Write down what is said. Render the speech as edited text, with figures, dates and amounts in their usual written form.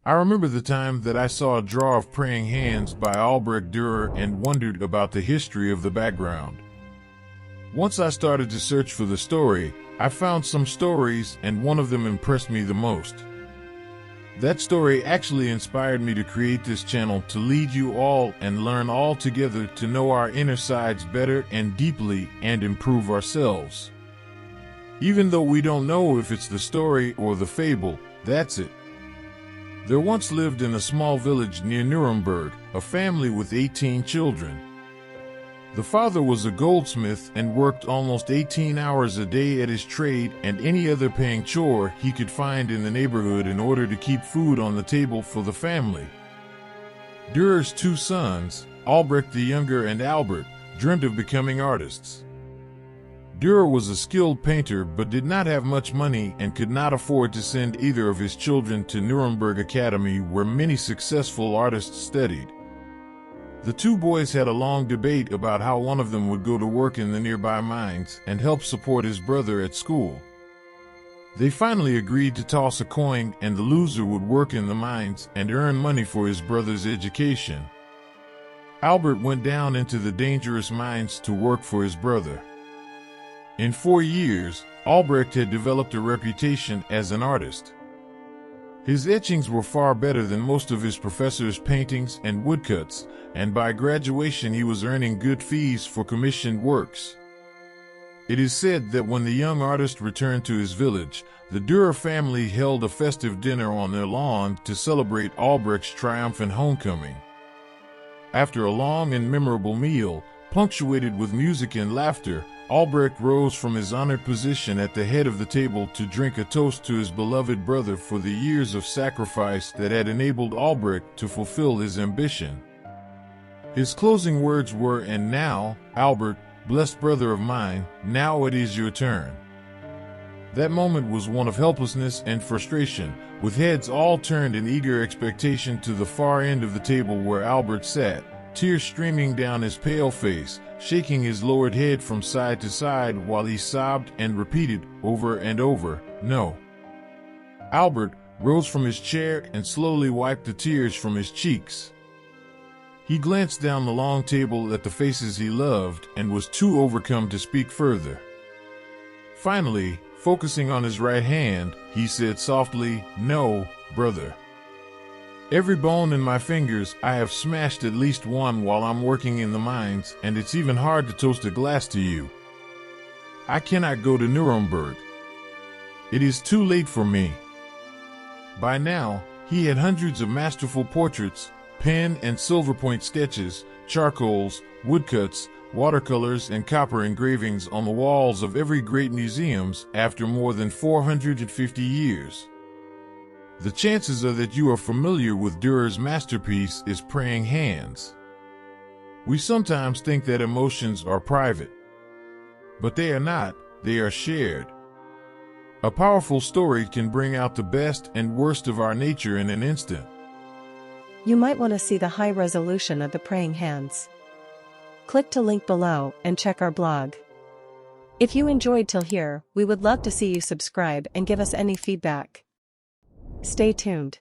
I remember the time that I saw a draw of Praying Hands by Albrecht Dürer and wondered about the history of the background. Once I started to search for the story, I found some stories and one of them impressed me the most. That story actually inspired me to create this channel to lead you all and learn all together to know our inner sides better and deeply and improve ourselves. Even though we don't know if it's the story or the fable, that's it. There once lived in a small village near Nuremberg a family with 18 children. The father was a goldsmith and worked almost 18 hours a day at his trade and any other paying chore he could find in the neighborhood in order to keep food on the table for the family. Dürer's two sons, Albrecht the younger and Albert, dreamt of becoming artists. Dürer was a skilled painter but did not have much money and could not afford to send either of his children to Nuremberg Academy where many successful artists studied. The two boys had a long debate about how one of them would go to work in the nearby mines and help support his brother at school. They finally agreed to toss a coin and the loser would work in the mines and earn money for his brother's education. Albert went down into the dangerous mines to work for his brother. In 4 years, Albrecht had developed a reputation as an artist. His etchings were far better than most of his professors' paintings and woodcuts, and by graduation he was earning good fees for commissioned works. It is said that when the young artist returned to his village, the Dürer family held a festive dinner on their lawn to celebrate Albrecht's triumphant homecoming. After a long and memorable meal, punctuated with music and laughter, Albrecht rose from his honored position at the head of the table to drink a toast to his beloved brother for the years of sacrifice that had enabled Albrecht to fulfill his ambition. His closing words were, "And now, Albert, blessed brother of mine, now it is your turn." That moment was one of helplessness and frustration, with heads all turned in eager expectation to the far end of the table where Albert sat, tears streaming down his pale face, shaking his lowered head from side to side while he sobbed and repeated over and over, "No." Albert rose from his chair and slowly wiped the tears from his cheeks. He glanced down the long table at the faces he loved and was too overcome to speak further. Finally, focusing on his right hand, he said softly, "No, brother. Every bone in my fingers, I have smashed at least one while I'm working in the mines, and it's even hard to toast a glass to you. I cannot go to Nuremberg. It is too late for me." By now, he had hundreds of masterful portraits, pen and silver point sketches, charcoals, woodcuts, watercolors, and copper engravings on the walls of every great museums after more than 450 years. The chances are that you are familiar with Dürer's masterpiece is Praying Hands. We sometimes think that emotions are private, but they are not, they are shared. A powerful story can bring out the best and worst of our nature in an instant. You might want to see the high resolution of the Praying Hands. Click to link below and check our blog. If you enjoyed till here, we would love to see you subscribe and give us any feedback. Stay tuned.